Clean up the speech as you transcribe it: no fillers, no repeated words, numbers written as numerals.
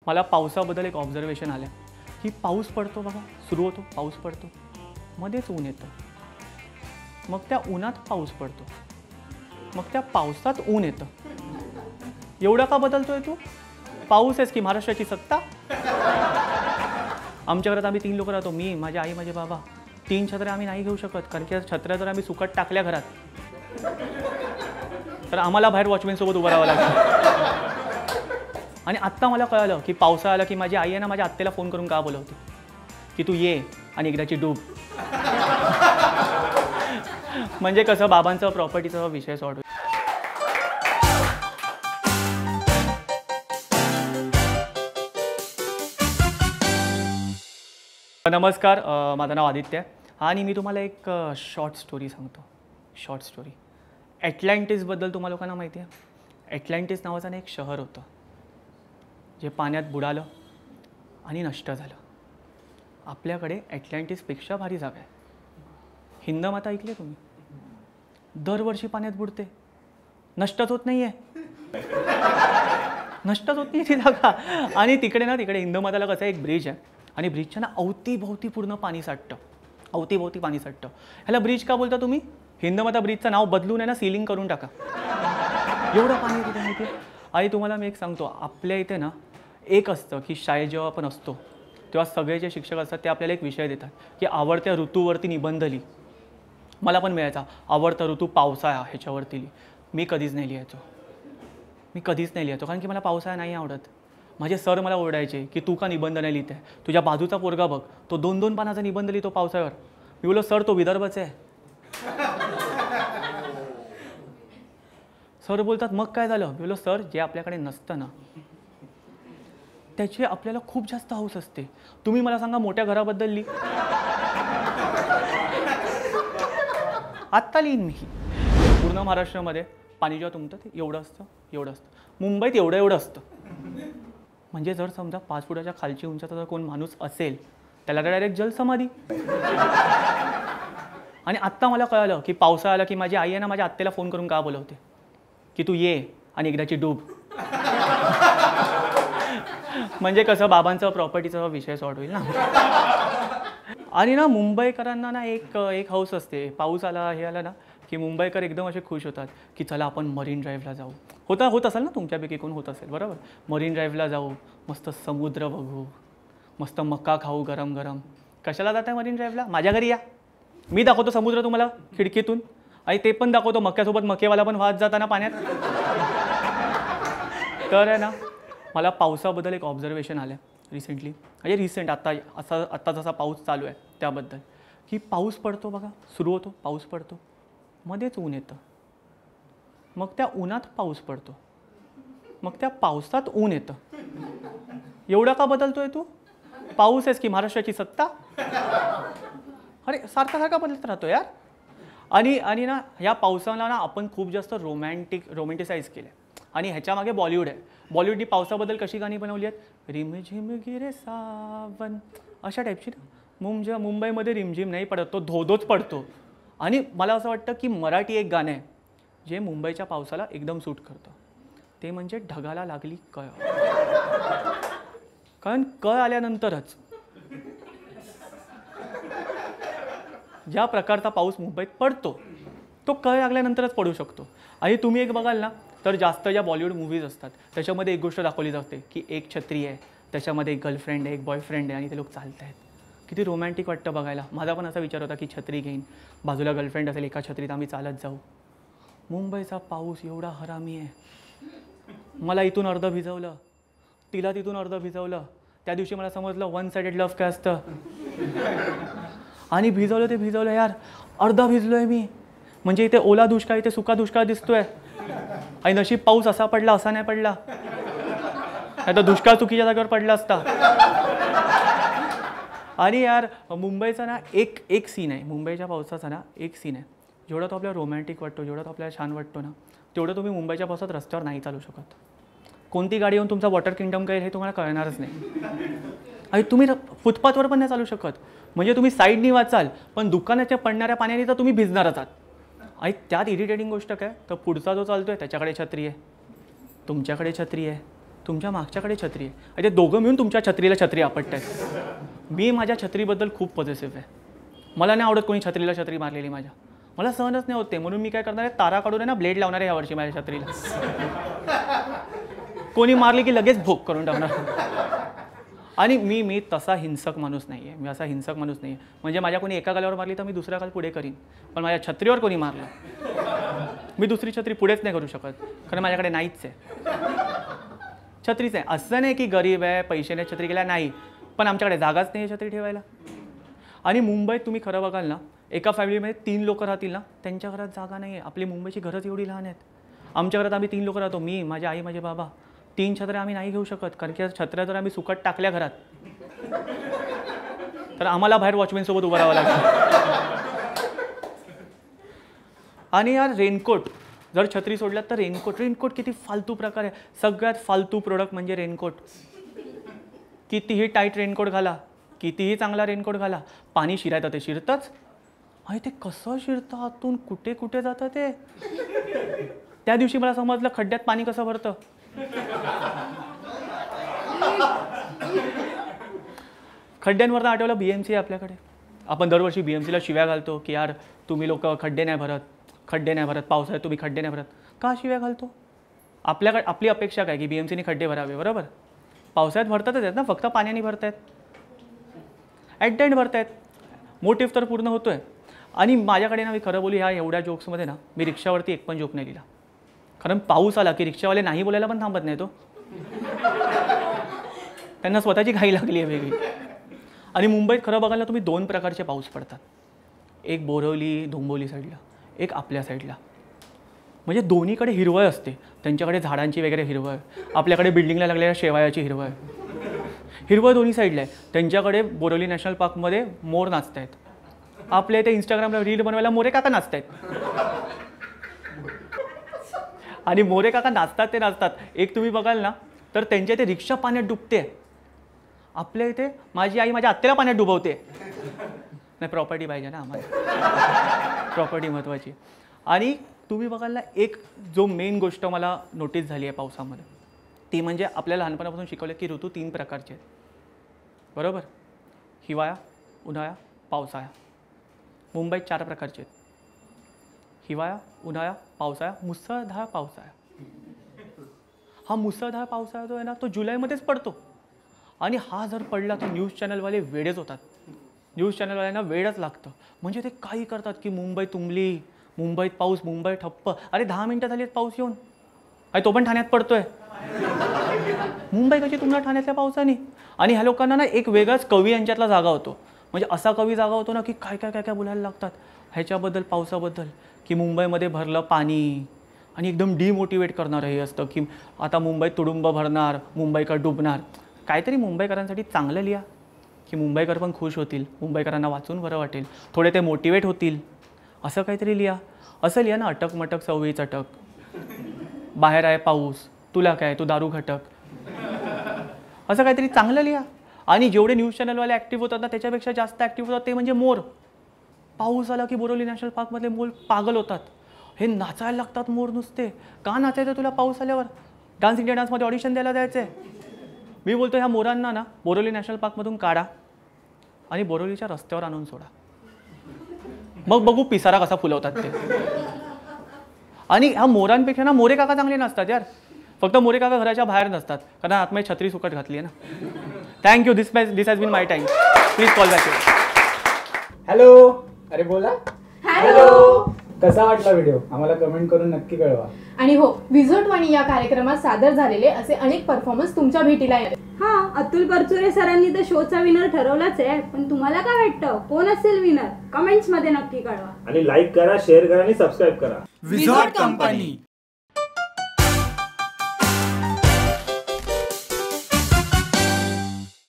मला पावसाबद्दल एक ऑब्झर्वेशन आलं की पाऊस पडतो बघा, सुरू होतो, पाऊस पडतो, मध्येच ऊन येतं, मग त्या उन्हात पाऊस पडतो, मग त्या पावसात ऊन येतं. एवढा का बदलतोय तू? पाऊस आहेस की महाराष्ट्राची सत्ता? आमच्या घरात आम्ही 3 लोक राहतो, मी, माझी आई, माझे बाबा. 3 छत्र्या आम्ही नाही घेऊ शकत, कारण की छत्र्या जर आम्ही सुकट टाकल्या घरात तर आम्हाला बाहेर वॉचमॅनसोबत उभं राहावं लागतं. आणि आत्ता मला कळलं की पावसाळा आला की माझी आई आहे ना, माझ्या आत्तेला फोन करून का बोलवते की तू ये आणि एकदाची डूब. म्हणजे कसं बाबांचा प्रॉपर्टीचा विषय सॉर्ट होईल. नमस्कार, माझं नाव आदित्य आहे आणि मी तुम्हाला एक शॉर्ट स्टोरी सांगतो. Short story. ॲटलांटिसबद्दल तुम्हा लोकांना माहिती आहे? ॲटलांटिस नावाचं एक शहर होतं जे पाण्यात बुडालं आणि नष्ट झालं. आपल्याकडे ॲटलांटिसपेक्षा भारी जागा आहे. हिंदमाता ऐकली तुम्ही? दरवर्षी पाण्यात बुडते, नष्टच होत नाही आहे. नष्टच होत नाही ती जागा. आणि तिकडे हिंदमाताला कसं एक ब्रिज आहे आणि ब्रिजच्या ना अवतीभोवती पूर्ण पाणी साठतं, अवतीभोवती पाणी साठतं. ह्याला ब्रिज का बोलता तुम्ही? हिंदमाता ब्रिजचं नाव बदलून आहे ना सीलिंग करून टाका, एवढं पाणी तिथे माहिती आहे. आणि तुम्हाला मी एक सांगतो, आपल्या इथे ना एक असतं की शाळेत जेव्हा आपण असतो तेव्हा सगळे जे शिक्षक असतात ते आपल्याला एक विषय देतात की आवडत्या ऋतूवरती निबंध लिही. मला पण मिळायचा आवडता ऋतू पावसाळा, ह्याच्यावरती लिही. मी कधीच नाही लिहायचो, कारण की मला पावसाळा नाही आवडत. माझे सर मला ओरडायचे की तू का निबंध नाही लिहित आहे, तुझ्या बाजूचा पोरगा बघ, तो 2-2 पानाचा निबंध लिहितो पावसाळ्यावर. मी बोललो सर तो विदर्भाचा आहे. सर बोलतात मग काय झालं? मी बोललो सर जे आपल्याकडे नसतं ना त्याची आपल्याला खूप जास्त हौस असते. तुम्ही मला सांगा मोठ्या घराबद्दल लिही. आत्ता लिहीन मी. पूर्ण महाराष्ट्रामध्ये पाणी जेव्हा तुमतं ते एवढं असतं. मुंबईत एवढं असतं. म्हणजे जर समजा 5 फुटाच्या खालची उंचीचा जर कोण माणूस असेल त्याला डायरेक्ट जलसमाधी. आणि आत्ता मला कळलं की पावसाळा आला की माझी आई आहे ना, माझ्या आत्तेला फोन करून का बोलवते की तू ये आणि एकदाची डूब. म्हणजे कसं बाबांचा प्रॉपर्टीचा विषय सॉर्ट होईल ना. आणि ना मुंबईकरांना ना एक हौस असते, पाऊस आला हे आला ना की मुंबईकर एकदम असे खुश होतात की चला आपण मरीन ड्राईव्हला जाऊ. होत असेल ना तुमच्यापैकी कोण होत असेल, बरोबर? मरीन ड्राईव्हला जाऊ, मस्त समुद्र बघू, मस्त मका खाऊ गरम गरम. कशाला जात आहे मरीन ड्राईव्हला? माझ्या घरी या, मी दाखवतो समुद्र तुम्हाला खिडकीतून. आणि ते पण दाखवतो मक्यासोबत मकेवाला पण वाहत जाताना पाण्यात. तर आहे ना मला पावसाबद्दल एक ऑब्झर्वेशन आलं रिसेंटली, म्हणजे रिसेंट आत्ता जसा पाऊस चालू आहे त्याबद्दल, की पाऊस पडतो बघा, सुरू होतो, पाऊस पडतो, मध्येच ऊन येतं, मग त्या उन्हात पाऊस पडतो, मग त्या पावसात ऊन येतं. एवढा का बदलतोय तू? पाऊस आहेस की महाराष्ट्राची सत्ता? अरे सारखा बदलत राहतो यार. आणि ना ह्या पावसाला ना आपण खूप जास्त रोमॅन्टिसाइज केलं आहे. आणि ह्याच्यामागे बॉलिवूड आहे. बॉलिवूडनी पावसाबद्दल कशी गाणी बनवली आहेत? रिमझिम गिरे सावन, अशा टाईपची ना. मुंबईमध्ये रिमझिम नाही पडत, तो धोधोच पडतो. आणि मला असं वाटतं की मराठी एक गाणं आहे जे मुंबईच्या पावसाला एकदम सूट करतं. ते म्हणजे ढगाला लागली कळ. कारण कळ आल्यानंतरच ज्या प्रकारचा पाऊस मुंबईत पडतो तो कळ लागल्यानंतरच पडू शकतो. आणि तुम्ही एक बघाल ना तर जास्त ज्या बॉलिवूड मूव्हीज असतात त्याच्यामध्ये एक गोष्ट दाखवली जाते की एक छत्री आहे, त्याच्यामध्ये एक गर्लफ्रेंड आहे, एक बॉयफ्रेंड आहे आणि ते लोक चालत आहेत. किती रोमॅन्टिक वाटतं बघायला. माझा पण असा विचार होता की छत्री घेईन, बाजूला गर्लफ्रेंड असेल, एका छत्रीत आम्ही चालत जाऊ. मुंबईचा पाऊस एवढा हरामी आहे. मला इथून अर्ध भिजवलं, तिला तिथून अर्ध भिजवलं. त्या दिवशी मला समजलं 1 साइडेड लव्ह काय असतं. आणि भिजवलं यार, अर्धा भिजलोय मी. म्हणजे इथे ओला दुष्काळ, इथे सुका दुष्काळ दिसतोय. आणि नशीब पाऊस असा पडला, असा नाही पडला, नाही तर दुष्काळ चुकीच्या जागेवर पडला असता. आणि यार मुंबईचा ना एक सीन आहे, मुंबईच्या पावसाचा ना एक सीन आहे. जेवढा तो आपल्याला रोमॅन्टिक वाटतो, जेवढा तो आपल्याला छान वाटतो ना, तेवढं तुम्ही मुंबईच्या पावसात रस्त्यावर नाही चालू शकत. कोणती गाडी येऊन तुमचा वॉटर किंगडम करेल हे तुम्हाला कळणारच नाही. आणि तुम्ही फुटपाथवर पण नाही चालू शकत. म्हणजे तुम्ही साईडनी वाचाल पण दुकानाच्या पडणाऱ्या पाण्याने तर तुम्ही भिजणारच आहात. आणि त्यात इरिटेटिंग गोष्ट काय, तर पुढचा जो चालतोय त्याच्याकडे छत्री आहे, तुमच्याकडे छत्री आहे, तुमच्या मागच्याकडे छत्री आहे, म्हणजे दोघं मिळून तुमच्या छत्रीला छत्री आपटतायत. मी माझ्या छत्रीबद्दल खूप पॉझिटिव्ह आहे. मला नाही आवडत कोणी छत्रीला छत्री मारलेली माझ्या, मला सहनच नाही होते. म्हणून मी काय करणार आहे, तारा काढून आहे ना ब्लेड लावणार आहे यावर्षी माझ्या छत्रीला. कोणी मारली की लगेच भोक करून टाकणार. आणि मी तसा हिंसक माणूस नाही आहे, मी असा हिंसक माणूस नाही आहे. म्हणजे माझ्या कोणी एका गालावर मारली तर मी दुसऱ्या गाल पुढे करीन, पण माझ्या छत्रीवर कोणी मारलं मी दुसरी छत्री पुढेच नाही करू शकत, कारण माझ्याकडे नाहीच आहे. छत्रीच आहे. असं नाही की गरीब आहे पैशाने छत्री केल्या, नाही, पण आमच्याकडे जागाच नाही आहे छत्री ठेवायला. आणि मुंबईत तुम्ही खरं बघाल ना, एका फॅमिलीमध्ये 3 लोक राहतील ना, त्यांच्या घरात जागा नाही आहे. आपली मुंबईची घरच एवढी लहान आहेत. आमच्या घरात आम्ही 3 लोक राहतो, मी, माझी आई, माझे बाबा. 3 छत्र्या आम्ही नाही घेऊ शकत, कारण की छत्र्या जर आम्ही सुकट टाकल्या घरात तर आम्हाला बाहेर वॉचमॅनसोबत उभं राहावं लागतं. आणि यार रेनकोट, जर छत्री सोडल्यात तर रेनकोट किती फालतू प्रकार आहे. सगळ्यात फालतू प्रोडक्ट म्हणजे रेनकोट. कितीही टाईट रेनकोट घाला, कितीही चांगला रेनकोट घाला, पाणी शिरायचं ते शिरतंच. आणि ते कसं शिरतं आतून, कुठे कुठे जातं ते. त्या दिवशी मला समजलं खड्ड्यात पाणी कसं भरतं. खड्ड्यांवरनं आठवलं BMC आहे आपल्याकडे. आपण दरवर्षी BMCला शिव्या घालतो की यार तुम्ही लोक खड्डे नाही भरत, पावसाळ्यात तुम्ही खड्डे नाही भरत. का शिव्या घालतो? आपल्याकडे आपली अपेक्षा काय की BMCने खड्डे भरावे, बरोबर. पावसाळ्यात भरतातच आहेत ना, फक्त पाण्याने भरतायत, ॲट द एंड भरतायत. मोटिव्ह तर पूर्ण होतोय. आणि माझ्याकडे ना, मी खरं बोलू, ह्या एवढ्या जोक्समध्ये ना मी रिक्षावरती एक पण जोक नाही लिहिला, कारण पाऊस आला की रिक्षावाले नाही बोलायला पण थांबत नाही. तो त्यांना स्वतःची घाई लागली आहे वेगळी. आणि मुंबईत खरं बघायला तुम्ही 2 प्रकारचे पाऊस पडतात, एक बोरवली डोंबिवली साईडला, एक आपल्या साईडला. म्हणजे दोन्हीकडे हिरवळ असते. त्यांच्याकडे झाडांची वगैरे हिरवळ, आपल्याकडे बिल्डिंगला लागलेल्या शेवायाची हिरवळ. हिरवळ दोन्ही साईडला आहे. त्यांच्याकडे बोरवली नॅशनल पार्कमध्ये मोर नाचत आहेत, आपल्या इथे इंस्टाग्रामला रील बनवायला मोरे काका नाचत आहेत. आणि मोरे काका नाचतात ते नाचतात. एक तुम्ही बघाल ना तर त्यांच्या इथे रिक्षा पाण्यात डुबते, आपल्या इथे माझी आई माझ्या आत्याला पाण्यात डुबवते. नाही, प्रॉपर्टी पाहिजे ना आम्हाला, प्रॉपर्टी महत्त्वाची. आणि तुम्ही बघाल ना, एक जो मेन गोष्ट मला नोटीस झाली आहे पावसामध्ये, ती म्हणजे आपल्याला लहानपणापासून शिकवलं की ऋतू 3 प्रकारचे आहेत, बरोबर. हिवाळा, उन्हाळा, पावसाळा. मुंबईत 4 प्रकारचे आहेत, हिवाळा, उन्हाळा, पावसाळा, मुसळधार पावसाळा. हा मुसळधार पावसाळा जो आहे ना, तो जुलैमध्येच पडतो. आणि हा जर पडला तर न्यूज चॅनलवाले वेडेच होतात. न्यूज चॅनलवाल्यांना वेडच लागतं. म्हणजे ते काही करतात की मुंबई तुंबली, मुंबईत पाऊस, मुंबई ठप्प. अरे 10 मिनटं झाली आहेत पाऊस येऊन, आणि तो पण ठाण्यात पडतोय. मुंबई कशी तुंबणार ठाण्यातल्या पावसाने. आणि ह्या लोकांना ना एक वेगळाच कवी यांच्यातला जागा होतो. म्हणजे असा कवी जागा होतो ना की काय काय काय काय बोलायला लागतात ह्याच्याबद्दल, पावसाबद्दल, की मुंबईमध्ये भरलं पाणी. आणि एकदम डिमोटिवेट करणारं हे असतं की आता मुंबईत तुडुंब भरणार, मुंबईकर डुबणार. काहीतरी मुंबईकरांसाठी चांगलं लिहा की मुंबईकर पण खुश होतील, मुंबईकरांना वाचून बरं वाटेल, थोडे ते मोटिवेट होतील, असं काहीतरी लिहा. असं लिहा ना, अटक मटक 26 अटक, बाहेर आहे पाऊस, तुला काय, तू दारू घटक, असं काहीतरी चांगलं लिहा. आणि जेवढे न्यूज चॅनलवाले ॲक्टिव्ह होतात ना, त्याच्यापेक्षा जास्त ॲक्टिव्ह होतात ते म्हणजे मोर. पाऊस आला की बोरवली नॅशनल पार्कमधले मोर पागल होतात. हे नाचायला लागतात मोर नुसते. का नाचायचं तुला पाऊस आल्यावर? डान्स इंडिया डान्समध्ये ऑडिशन द्यायला जायचं आहे. मी बोलतो ह्या मोरांना ना बोरवली नॅशनल पार्कमधून काढा आणि बोरवलीच्या रस्त्यावर आणून सोडा, मग बघू पिसारा कसा फुलवतात ते. आणि ह्या मोरांपेक्षा ना मोरे काका चांगले नसतात यार. फक्त मोरे काका घराच्या बाहेर नसतात, कारण आतमध्ये छत्री सुकट घातली आहे ना. Thank you. This has been my time. Please call back. Hello. अरे बोला. हॅलो. कसा वाटला व्हिडिओ आम्हाला कमेंट करून नक्की कळवा. आणि हो, विझोटवाणी या कार्यक्रमात सादर झालेले असे अनेक परफॉर्मन्स तुमच्या भेटीला येतात. हा, अतुल परचुरे सरांनी तर शोचा विनर ठरवलाच आहे, पण तुम्हाला काय वाटतं कोण असेल विनर? कमेंट्स मध्ये नक्की कळवा. आणि लाईक करा, शेअर करा आणि सबस्क्राईब करा. विझॉट कंपनी.